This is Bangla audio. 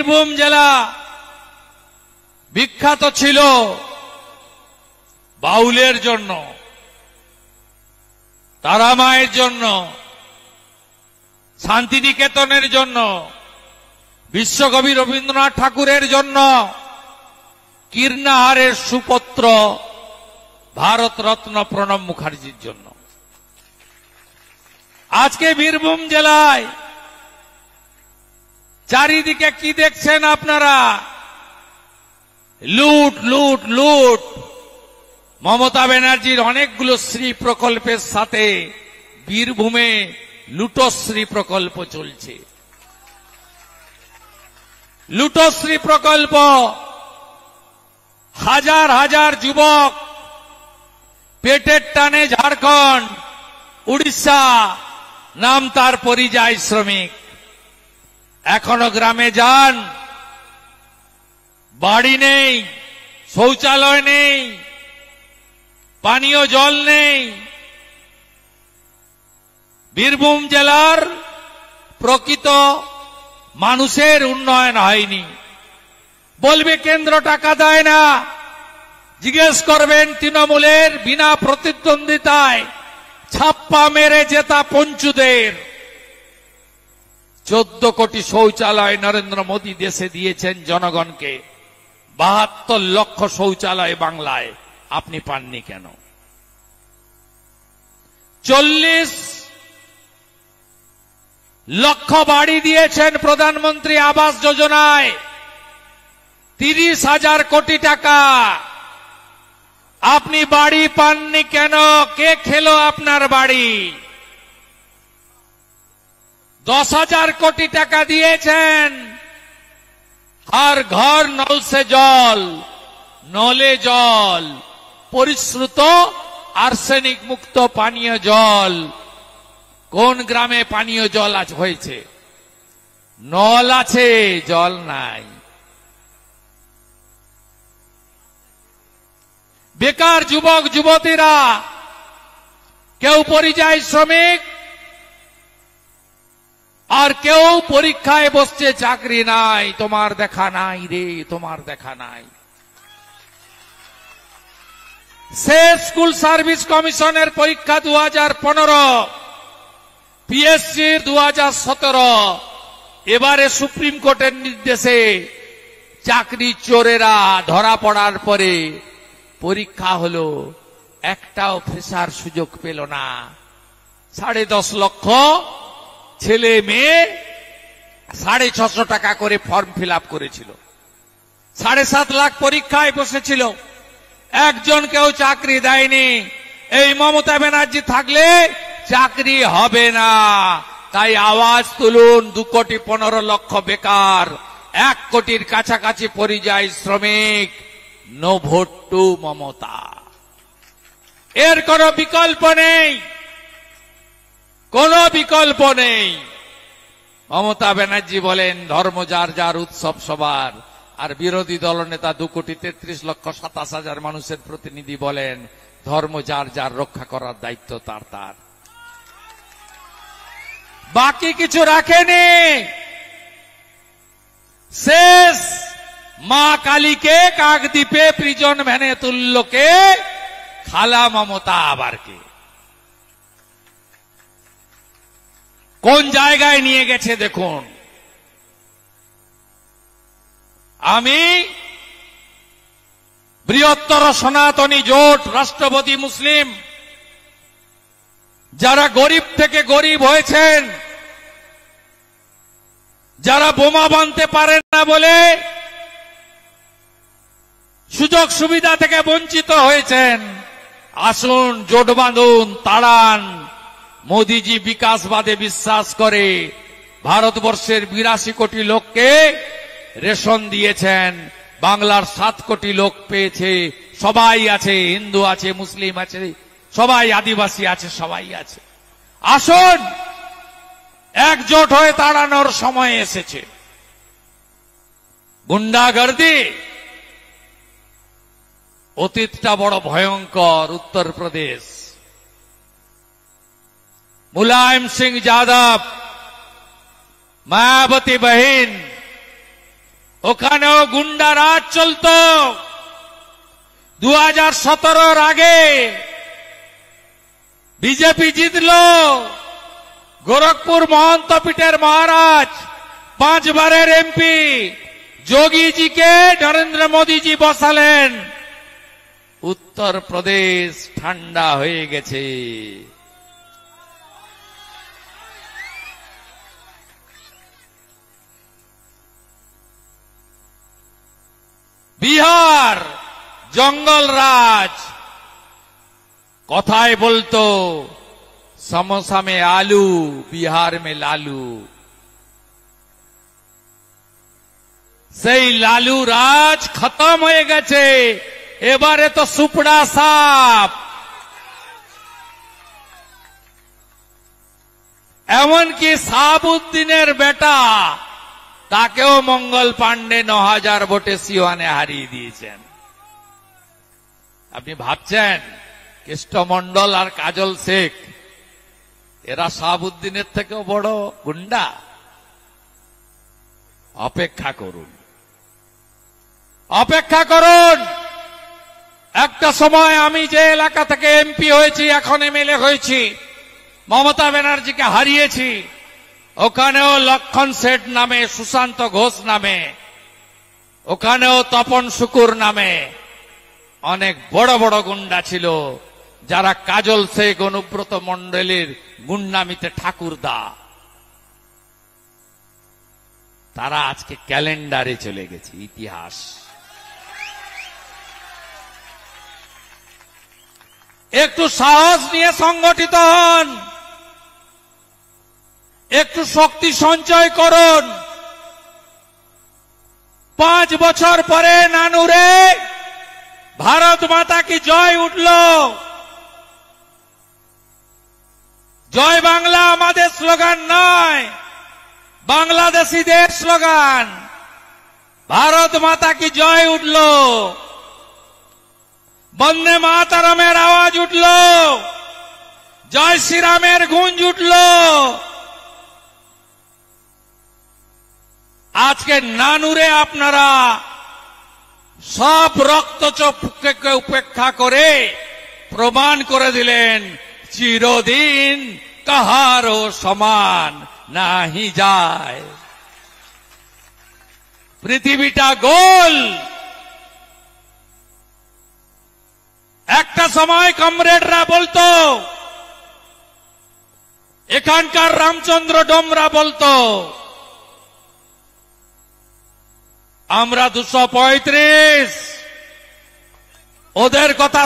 বীরভূম জেলা বিখ্যাত ছিল বাউলের জন্য, তারামায়ের জন্য, শান্তিনিকেতনের জন্য, বিশ্বকবি রবীন্দ্রনাথ ঠাকুরের জন্য, কীর্ণাহারের সুপুত্র ভারতরত্ন প্রণব মুখার্জির জন্য। আজকে বীরভূম জেলায় চারিদিকে কি দেখছেন আপনারা? লুট লুট লুট। মমতা ব্যানার্জির অনেকগুলো শ্রী প্রকল্পের সাথে বীরভূমে লুটশ্রী প্রকল্প চলছে। লুটশ্রী প্রকল্প, হাজার হাজার যুবক পেটের টানে ঝাড়খণ্ড, উড়িষ্যা, নাম তার পরিযায়ী শ্রমিক। এখনো গ্রামে যান, বাড়ি নেই, শৌচালয় নেই, পানীয় জল নেই। বীরভূম জেলার প্রকৃত মানুষের উন্নয়ন হয়নি। বলবে কেন্দ্র টাকা দেয় না। জিজ্ঞেস করবেন তৃণমূলের বিনা প্রতিদ্বন্দ্বিতায় ছাপ্পা মেরে জেতা পঞ্চুদের। 14 কোটি শৌচালয় নরেন্দ্র মোদী দেশে দিয়েছেন জনগণকে। 72 লক্ষ শৌচালয় বাংলায়, আপনি পাননি কেন? 40 লক্ষ বাড়ি দিয়েছেন প্রধানমন্ত্রী আবাস যোজনায়, 30,000 কোটি টাকা। আপনি বাড়ি পাননি কেন? কে খেলো আপনার বাড়ি? 10,000 কোটি টাকা দিয়েছেন, আর ঘর নল সে জল, নলে জল, পরিশ্রুত আর্সেনিক মুক্ত পানীয় জল। কোন গ্রামে পানীয় জল আজ হয়েছে? নল আছে, জল নাই। বেকার যুবক যুবতীরা, কেউ পরিযায়ী শ্রমিক, আর কেউ পরীক্ষায় বসছে, চাকরি নাই। তোমার দেখা নাই রে, তোমার দেখা নাই। শেষ স্কুল সার্ভিস কমিশনের পরীক্ষা 2015, পিএসসির 2017। এবারে সুপ্রিম কোর্টের নির্দেশে চাকরি চোরেরা ধরা পড়ার পরে পরীক্ষা হলো, একটাও ফেসার সুযোগ পেল না। 10.5 লক্ষ ছেলে মেয়ে 650 টাকা করে ফর্ম ফিল আপ করেছিল। 7.5 লাখ পরীক্ষায় বসেছিল, একজনকেও চাকরি দেয়নি। এই মমতা ব্যানার্জি থাকলে চাকরি হবে না। তাই আওয়াজ তুলুন, 2,15,00,000 বেকার, 1 কোটির কাছাকাছি পরিযায়ী শ্রমিক। No vote to Mamata. এর কোনো বিকল্প নেই, কোনো বিকল্প নেই। মমতা ব্যানার্জি বলেন ধর্ম যার যার, উৎসব সবার। আর বিরোধী দলনেতা 2,33,27,000 মানুষের প্রতিনিধি বলেন ধর্ম যার যার, রক্ষা করার দায়িত্ব তার তার। বাকি কিছু রাখেনি। শেষ মা কালীকে কাকদ্বীপে প্রিজন ভ্যানে তুল্যকে, খালা মমতা আবার কে? কোন জায়গায় নিয়ে গেছে দেখুন। আমি বৃহত্তর সনাতনী জোট, রাষ্ট্রবাদী মুসলিম, যারা গরিব থেকে গরিব হয়েছেন, যারা বোমা বাঁধতে পারেন না বলে সুযোগ সুবিধা থেকে বঞ্চিত হয়েছেন, আসুন জোট বাঁধুন, তাড়ান। মোদিজি বিকাশবাদে বিশ্বাস করে। ভারতবর্ষের 82 কোটি লোককে রেশন দিয়েছেন, বাংলার 7 কোটি লোক পেয়েছে। সবাই আছে, হিন্দু আছে, মুসলিম আছে, সবাই আদিবাসী আছে, সবাই আছে। আসুন একজোট হয়ে তাড়ানোর সময় এসেছে। গুন্ডাগর্দি, অতীতটা বড় ভয়ঙ্কর। উত্তরপ্রদেশ, मुलायम सिंह यादव, मायावती बहन, ওখানেও গুন্ডা রাজ চলত। 2017 আগে বিজেপি জিতল। গোরখপুর মহন্ত পীঠের মহারাজ 5 বারের এমপি যোগীজিকে নরেন্দ্র মোদীজি বসালেন। উত্তর প্রদেশ ঠান্ডা হয়ে গেছে। বিহার জঙ্গল রাজ, কথায় বলতো समोसा में आलू, बिहार में लालू। সেই লালু রাজ খতম হয়ে গেছে। এবারে তো সুপড়া সাপ। এমনকি সাহাবুদ্দিনের বেটা তাকেও মঙ্গল পাণ্ডে 9000 ভোটে সিওয়ানে হারিয়ে দিয়েছেন। আপনি ভাবছেন কৃষ্ণমণ্ডল আর কাজল শেখ এরা শাহাবুদ্দিনের থেকেও বড় গুন্ডা? অপেক্ষা করুন, অপেক্ষা করুন। একটা সময় আমি যে এলাকা থেকে এমপি হয়েছি, এখন এমএলএ হয়েছি, মমতা ব্যানার্জিকে হারিয়েছি, ওখানেও লক্ষণ শেঠ নামে, সুশান্ত ঘোষ নামে, ওখানেও তপন শুকুর নামে অনেক বড় বড় গুন্ডা ছিল, যারা কাজল শেখ, অনুব্রত মণ্ডলের গুন্ডামিতে ঠাকুরদা। তারা আজকে ক্যালেন্ডারে চলে গেছে, ইতিহাস। একটু সাহস নিয়ে সংগঠিত হন, একটু শক্তি সঞ্চয় করুন। 5 বছর পরে নানুরে ভারত মাতা কি জয় উঠল। জয় বাংলা আমাদের স্লোগান নয়, বাংলাদেশিদের স্লোগান। ভারত মাতা কি জয় উঠল, বন্দে মাতরমের আওয়াজ উঠল, জয় শ্রীরামের গুঞ্জ উঠল। আজকে নানুরে আপনারা সব রক্তচক্ষুকে উপেক্ষা করে প্রমাণ করে দিলেন চিরদিন কাহারও সমান নাহি যায়। পৃথিবীটা গোল। একটা সময় কমরেডরা বলতো, এখানকার রামচন্দ্র ডোমরা বলতো, আমরা 235, ওদের কথা